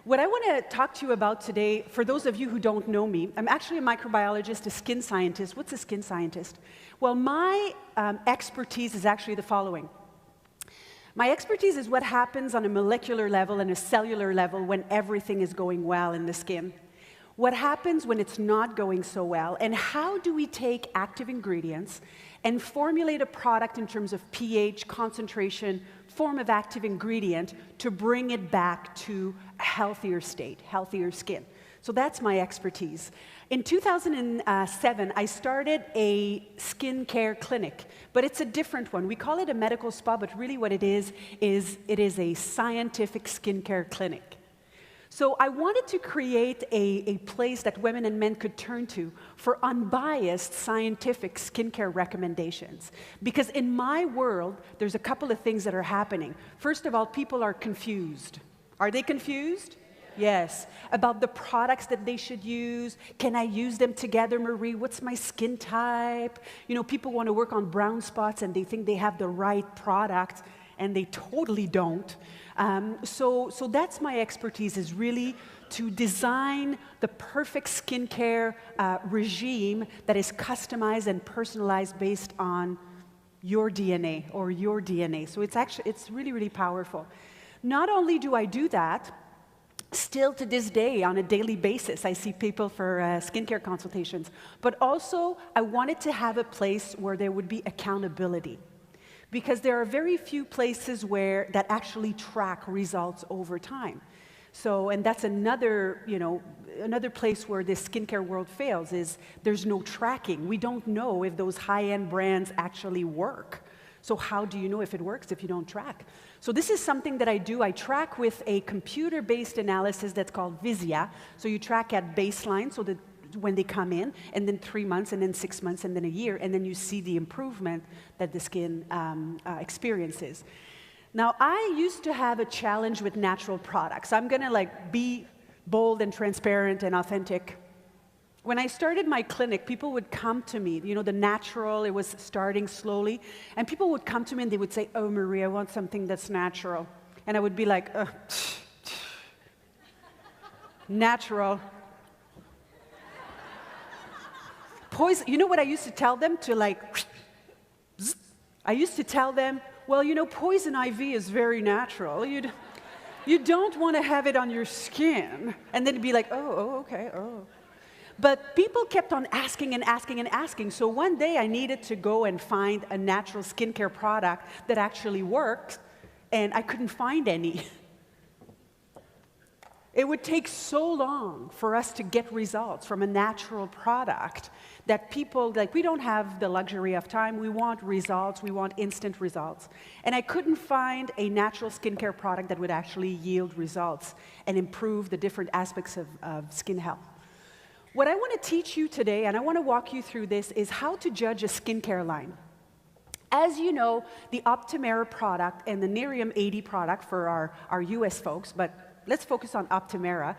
What I want to talk to you about today, for those of you who don't know me, I'm actually a microbiologist, a skin scientist. What's a skin scientist? Well, my expertise is actually the following. My expertise is what happens on a molecular level and a cellular level when everything is going well in the skin. What happens when it's not going so well, and how do we take active ingredients and formulate a product in terms of pH, concentration, form of active ingredient to bring it back to a healthier state, healthier skin. So that's my expertise. In 2007, I started a skincare clinic, but it's a different one. We call it a medical spa, but really what it is it is a scientific skincare clinic. So I wanted to create a place that women and men could turn to for unbiased scientific skincare recommendations. Because in my world, there's a couple of things that are happening. First of all, people are confused. Are they confused? Yes. About the products that they should use. Can I use them together, Marie? What's my skin type? You know, people want to work on brown spots and they think they have the right product, and they totally don't. So that's my expertise, is really to design the perfect skincare regime that is customized and personalized based on your DNA or your DNA. So it's really, really powerful. Not only do I do that, still to this day, on a daily basis, I see people for skincare consultations, but also I wanted to have a place where there would be accountability. Because there are very few places that actually track results over time. So, and that's another place where the skincare world fails, is there's no tracking. We don't know if those high-end brands actually work. So how do you know if it works if you don't track? So this is something that I do. I track with a computer-based analysis that's called Visia. So you track at baseline, so that when they come in, and then 3 months, and then 6 months, and then a year, and then you see the improvement that the skin experiences. Now, I used to have a challenge with natural products. I'm gonna be bold and transparent and authentic. When I started my clinic, people would come to me, you know, the natural, it was starting slowly, and people would come to me and they would say, "Oh, Marie, I want something that's natural." And I would be like, natural. Poison, you know what I used to tell them? I used to tell them, well, you know, poison ivy is very natural. You don't want to have it on your skin. And then be like, okay. But people kept on asking and asking and asking. So one day I needed to go and find a natural skincare product that actually worked, and I couldn't find any. It would take so long for us to get results from a natural product that people, we don't have the luxury of time. We want results. We want instant results. And I couldn't find a natural skincare product that would actually yield results and improve the different aspects of skin health. What I want to teach you today, and I want to walk you through this, is how to judge a skincare line. As you know, the Optimera product and the Nerium 80 product for our US folks, but let's focus on Optimera.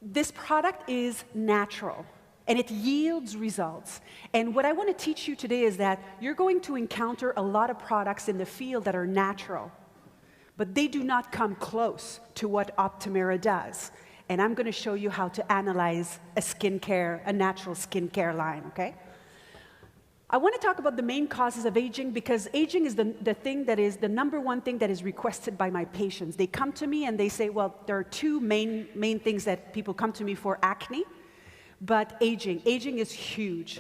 This product is natural, and it yields results. And what I want to teach you today is that you're going to encounter a lot of products in the field that are natural, but they do not come close to what Optimera does. And I'm going to show you how to analyze a natural skincare line, okay? I want to talk about the main causes of aging, because aging is the number one thing that is requested by my patients. They come to me and they say, well, there are two main things that people come to me for: acne, but aging. Aging is huge,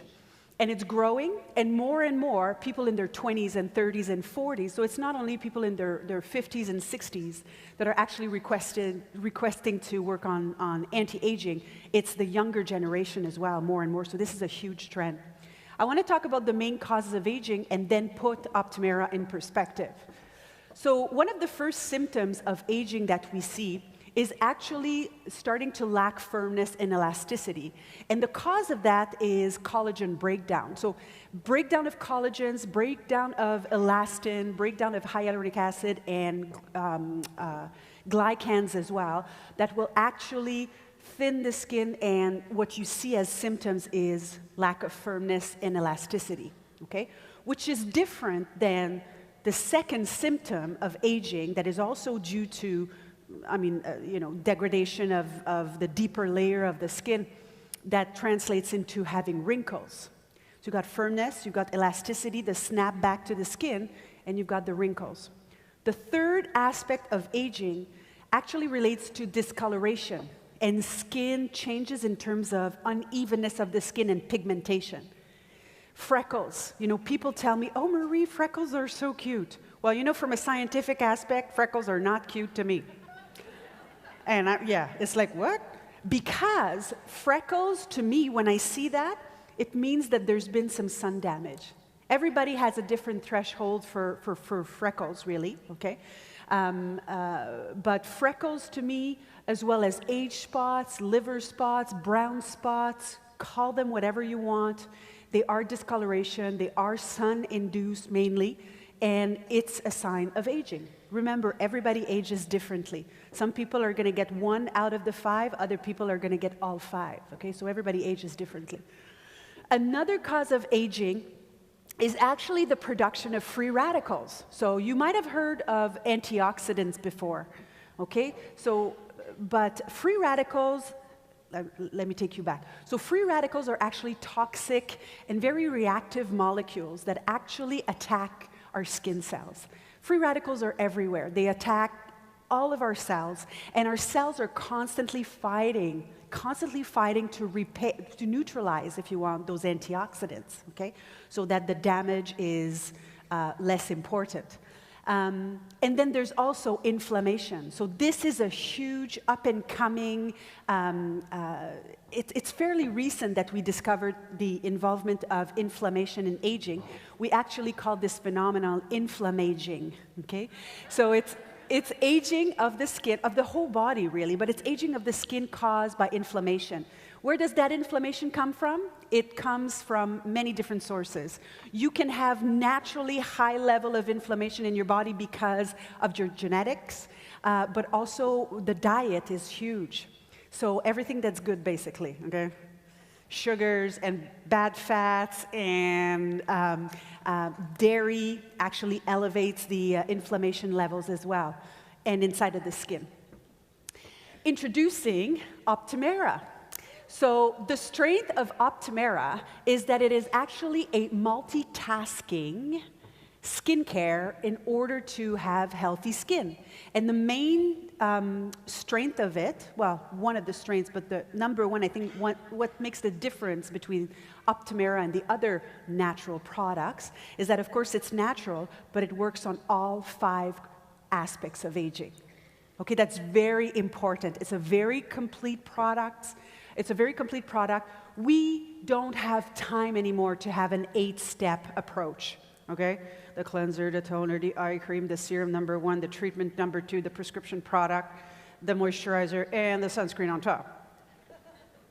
and it's growing, and more people in their 20s and 30s and 40s. So it's not only people in their 50s and 60s that are actually requesting to work on anti-aging. It's the younger generation as well, more and more. So this is a huge trend. I want to talk about the main causes of aging and then put Optimera in perspective. So one of the first symptoms of aging that we see is actually starting to lack firmness and elasticity. And the cause of that is collagen breakdown. So breakdown of collagens, breakdown of elastin, breakdown of hyaluronic acid, and glycans as well, that will actually thin the skin, and what you see as symptoms is lack of firmness and elasticity, okay? Which is different than the second symptom of aging that is also due to degradation of the deeper layer of the skin that translates into having wrinkles. So you've got firmness, you've got elasticity, the snap back to the skin, and you've got the wrinkles. The third aspect of aging actually relates to discoloration and skin changes in terms of unevenness of the skin and pigmentation. Freckles. People tell me, oh, Marie, freckles are so cute. Well, from a scientific aspect, freckles are not cute to me. And it's like, what? Because freckles, to me, when I see that, it means that there's been some sun damage. Everybody has a different threshold for freckles, really, okay? But freckles, to me, as well as age spots, liver spots, brown spots, call them whatever you want, they are discoloration, they are sun-induced mainly, and it's a sign of aging. Remember, everybody ages differently. Some people are going to get 1 out of the 5, other people are going to get all 5, okay? So everybody ages differently. Another cause of aging is actually the production of free radicals. So you might have heard of antioxidants before, okay? But free radicals, let me take you back. So free radicals are actually toxic and very reactive molecules that actually attack our skin cells. Free radicals are everywhere. They attack all of our cells, and our cells are constantly fighting to neutralize, if you want, those antioxidants, okay? So that the damage is less important. And then there's also inflammation. So this is a huge up-and-coming, it's fairly recent that we discovered the involvement of inflammation in aging. We actually call this phenomenon inflammaging, okay? So it's aging of the skin, of the whole body really, but it's aging of the skin caused by inflammation. Where does that inflammation come from? It comes from many different sources. You can have naturally high level of inflammation in your body because of your genetics, but also the diet is huge. So everything that's good, basically, okay? Sugars and bad fats and dairy actually elevates the inflammation levels as well, and inside of the skin. Introducing Optimera. So the strength of Optimera is that it is actually a multitasking skincare in order to have healthy skin. And the main strength of it, well, one of the strengths, but the number one, I think, what makes the difference between Optimera and the other natural products is that, of course, it's natural, but it works on all 5 aspects of aging. Okay, that's very important. It's a very complete product. We don't have time anymore to have an 8-step approach, okay? The cleanser, the toner, the eye cream, the serum number 1, the treatment number 2, the prescription product, the moisturizer, and the sunscreen on top.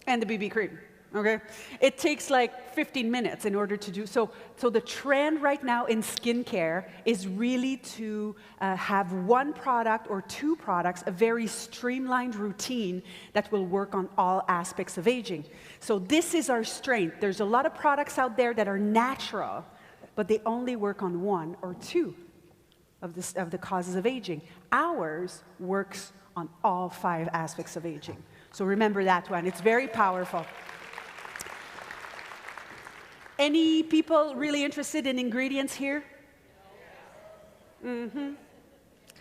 And the BB cream, okay? It takes like 15 minutes in order to do so. So the trend right now in skincare is really to have 1 product or 2 products, a very streamlined routine that will work on all aspects of aging. So this is our strength. There's a lot of products out there that are natural, but they only work on 1 or 2 of the causes of aging. Ours works on all 5 aspects of aging. So remember that one. It's very powerful. Any people really interested in ingredients here? Mm-hmm.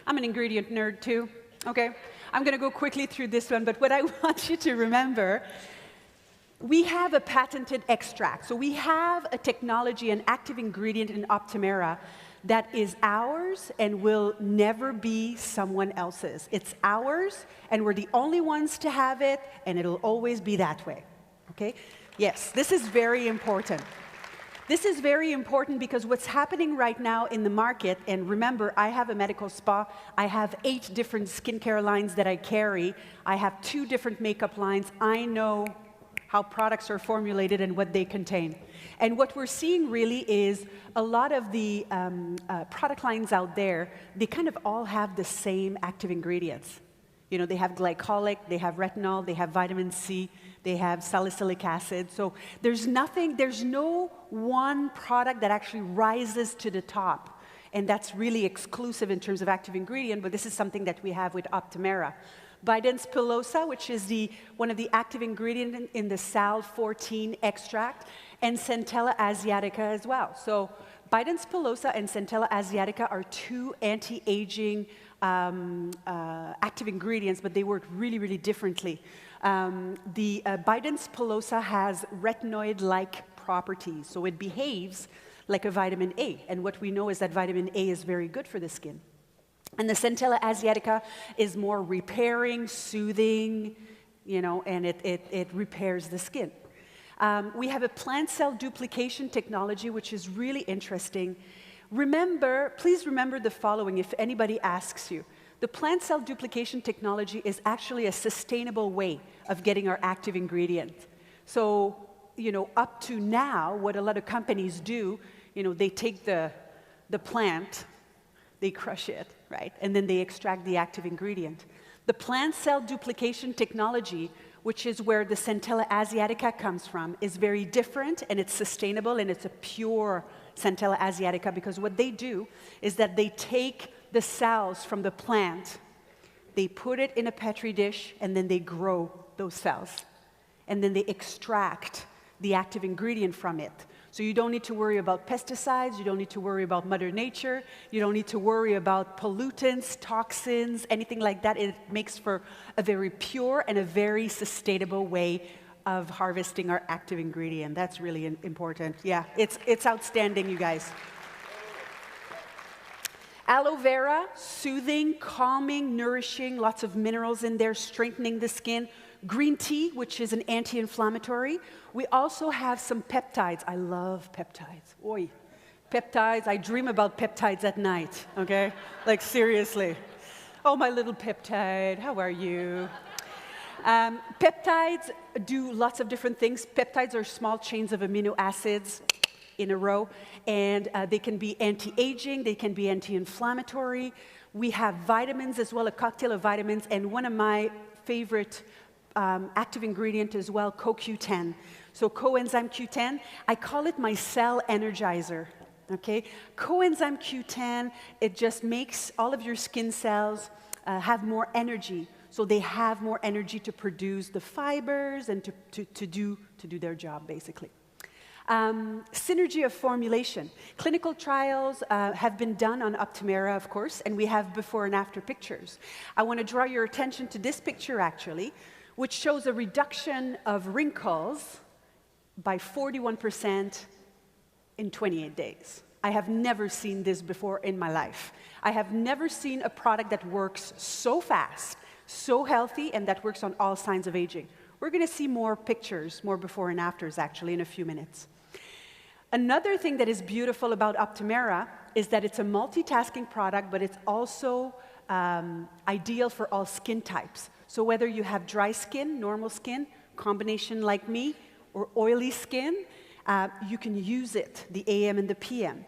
I'm an ingredient nerd too. Okay. I'm going to go quickly through this one, but what I want you to remember, we have a patented extract. So we have a technology, an active ingredient in Optimera that is ours and will never be someone else's. It's ours, and we're the only ones to have it, and it'll always be that way. Okay? Yes, this is very important. This is very important because what's happening right now in the market, and remember, I have a medical spa. I have 8 different skincare lines that I carry. I have 2 different makeup lines. I know how products are formulated and what they contain. And what we're seeing really is a lot of the product lines out there, they kind of all have the same active ingredients. You know, they have glycolic, they have retinol, they have vitamin C, they have salicylic acid. So there's no one product that actually rises to the top and that's really exclusive in terms of active ingredient, but this is something that we have with Optimera. Bidens pilosa, which is one of the active ingredients in the Sal 14 extract, and Centella asiatica as well. So Bidens pilosa and Centella asiatica are two anti-aging active ingredients, but they work really, really differently. The Bidens pilosa has retinoid-like properties, so it behaves like a vitamin A, and what we know is that vitamin A is very good for the skin. And the Centella asiatica is more repairing, soothing, you know, and it repairs the skin. We have a plant cell duplication technology, which is really interesting. Please remember the following if anybody asks you. The plant cell duplication technology is actually a sustainable way of getting our active ingredient. So, you know, up to now, what a lot of companies do, you know, they take the plant, they crush it, right? And then they extract the active ingredient. The plant cell duplication technology, which is where the Centella asiatica comes from, is very different, and it's sustainable, and it's a pure Centella asiatica, because what they do is that they take the cells from the plant, they put it in a Petri dish, and then they grow those cells. And then they extract the active ingredient from it. So you don't need to worry about pesticides, you don't need to worry about Mother Nature, you don't need to worry about pollutants, toxins, anything like that. It makes for a very pure and a very sustainable way of harvesting our active ingredient. That's really important. Yeah, it's outstanding, you guys. Aloe vera, soothing, calming, nourishing, lots of minerals in there, strengthening the skin. Green tea, which is an anti-inflammatory. We also have some peptides. I love peptides. Oy. Peptides, I dream about peptides at night, okay? Like, seriously. Oh, my little peptide, how are you? Peptides do lots of different things. Peptides are small chains of amino acids in a row, and they can be anti-aging, they can be anti-inflammatory. We have vitamins as well, a cocktail of vitamins, and one of my favorite active ingredient as well, CoQ10. So coenzyme Q10, I call it my cell energizer, okay? Coenzyme Q10, it just makes all of your skin cells have more energy. So they have more energy to produce the fibers and to do their job, basically. Synergy of formulation. Clinical trials have been done on Optimera, of course, and we have before and after pictures. I want to draw your attention to this picture, actually, which shows a reduction of wrinkles by 41% in 28 days. I have never seen this before in my life. I have never seen a product that works so fast, so healthy, and that works on all signs of aging. We're going to see more pictures, more before and afters, actually, in a few minutes. Another thing that is beautiful about Optimera is that it's a multitasking product, but it's also ideal for all skin types. So whether you have dry skin, normal skin, combination like me, or oily skin, you can use it, the AM and the PM.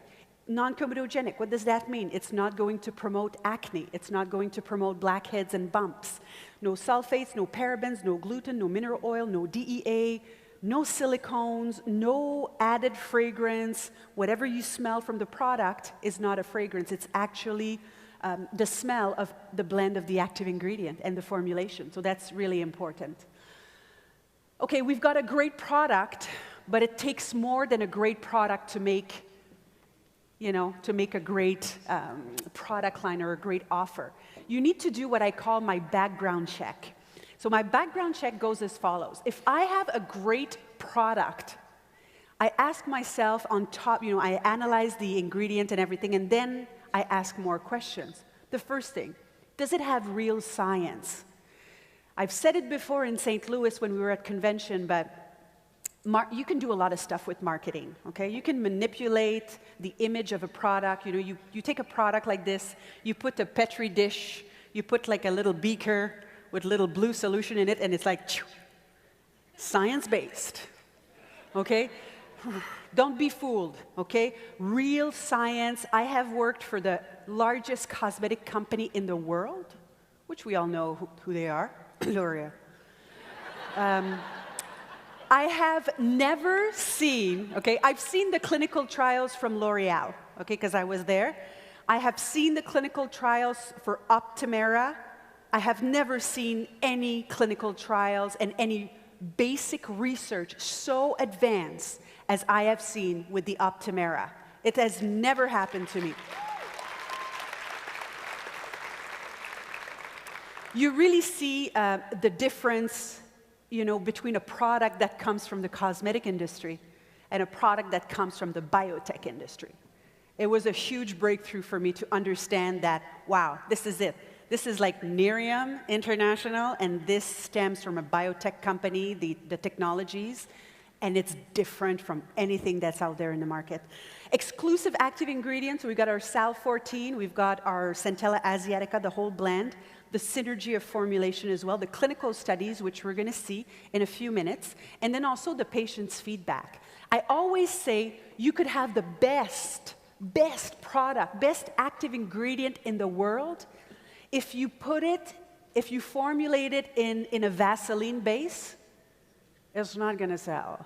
Non-comedogenic, what does that mean? It's not going to promote acne. It's not going to promote blackheads and bumps. No sulfates, no parabens, no gluten, no mineral oil, no DEA, no silicones, no added fragrance. Whatever you smell from the product is not a fragrance. It's actually the smell of the blend of the active ingredient and the formulation. So that's really important. Okay, we've got a great product, but it takes more than a great product to make, you know, to make a great product line or a great offer. You need to do what I call my background check. So my background check goes as follows. If I have a great product, I ask myself on top, you know, I analyze the ingredient and everything, and then I ask more questions. The first thing, does it have real science? I've said it before in St. Louis when we were at convention, but you can do a lot of stuff with marketing, okay? You can manipulate the image of a product. You know, you take a product like this, you put a Petri dish, you put like a little beaker with little blue solution in it, and it's like, science-based, okay? Don't be fooled, okay? Real science. I have worked for the largest cosmetic company in the world, which we all know who they are, L'Oreal. I have never seen, okay, I've seen the clinical trials from L'Oreal, okay, because I was there. I have seen the clinical trials for Optimera. I have never seen any clinical trials and any basic research so advanced as I have seen with the Optimera. It has never happened to me. You really see the difference, between a product that comes from the cosmetic industry and a product that comes from the biotech industry. It was a huge breakthrough for me to understand that, wow, this is it. This is like Nerium International, and this stems from a biotech company, the technologies, and it's different from anything that's out there in the market. Exclusive active ingredients, we've got our Sal 14, we've got our Centella Asiatica, the whole blend, the synergy of formulation as well, the clinical studies, which we're going to see in a few minutes, and then also the patient's feedback. I always say you could have the best product, best active ingredient in the world. If you formulate it in a Vaseline base, it's not going to sell.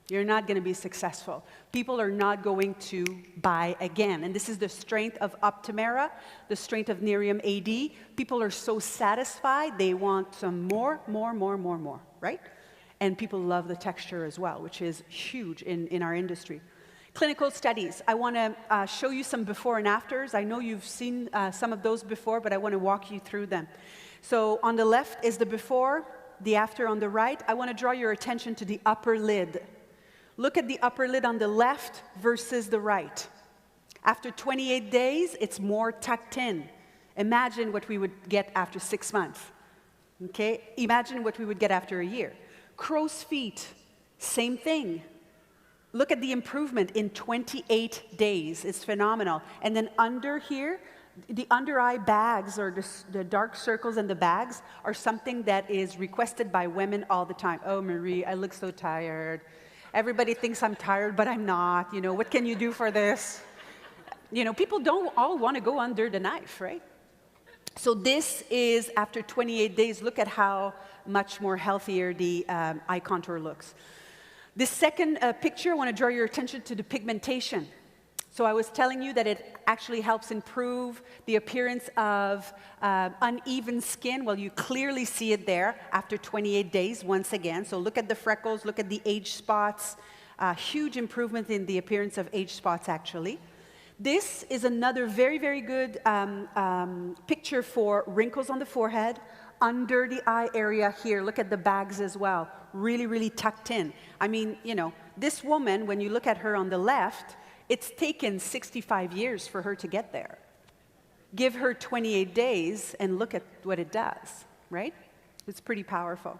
You're not going to be successful. People are not going to buy again. And this is the strength of Optimera, the strength of Nerium AD. People are so satisfied, they want some more, right? And people love the texture as well, which is huge in our industry. Clinical studies. I want to show you some before and afters. I know you've seen some of those before, but I want to walk you through them. So on the left is the before, the after on the right. I want to draw your attention to the upper lid. Look at the upper lid on the left versus the right. After 28 days, it's more tucked in. Imagine what we would get after 6 months. Okay? Imagine what we would get after a year. Crow's feet, same thing. Look at the improvement in 28 days. It's phenomenal. And then under here, the under eye bags, or the dark circles and the bags, are something that is requested by women all the time. Oh, Marie, I look so tired. Everybody thinks I'm tired, but I'm not. What can you do for this? People don't all want to go under the knife, right? So this is after 28 days. Look at how much more healthier the eye contour looks. This second picture, I want to draw your attention to the pigmentation. So I was telling you that it actually helps improve the appearance of uneven skin. Well, you clearly see it there after 28 days once again. So look at the freckles, look at the age spots. Huge improvement in the appearance of age spots, actually. This is another very, very good picture for wrinkles on the forehead, under the eye area here. Look at the bags as well. Really, really tucked in. I mean, this woman, when you look at her on the left, it's taken 65 years for her to get there. Give her 28 days and look at what it does, right? It's pretty powerful.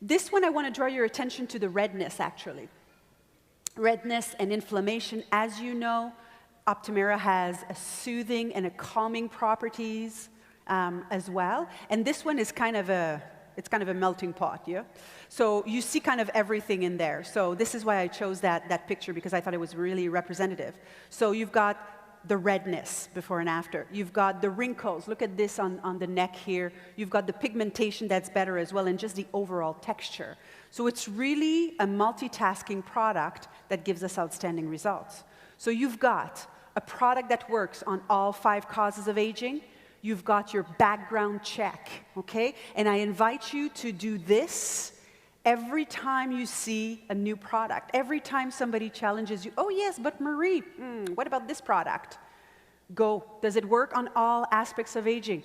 This one, I want to draw your attention to the redness, actually. Redness and inflammation. As you know, Optimera has a soothing and a calming properties as well. And this one is kind of a melting pot, yeah? So you see kind of everything in there. So this is why I chose that picture, because I thought it was really representative. So you've got the redness before and after. You've got the wrinkles. Look at this on the neck here. You've got the pigmentation that's better as well, and just the overall texture. So it's really a multitasking product that gives us outstanding results. So you've got a product that works on all 5 causes of aging. You've got your background check, okay? And I invite you to do this every time you see a new product. Every time somebody challenges you, oh yes, but Marie, what about this product? Go, does it work on all aspects of aging?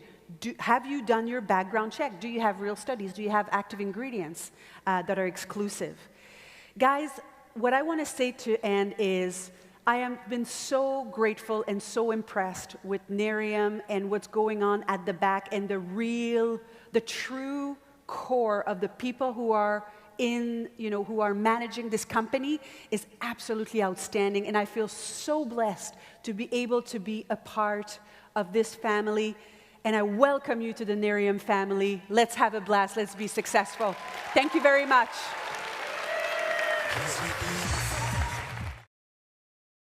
Have you done your background check? Do you have real studies? Do you have active ingredients that are exclusive? Guys, what I want to say to end is, I have been so grateful and so impressed with Nerium and what's going on at the back, and the true core of the people who are who are managing this company is absolutely outstanding. And I feel so blessed to be able to be a part of this family. And I welcome you to the Nerium family. Let's have a blast. Let's be successful. Thank you very much.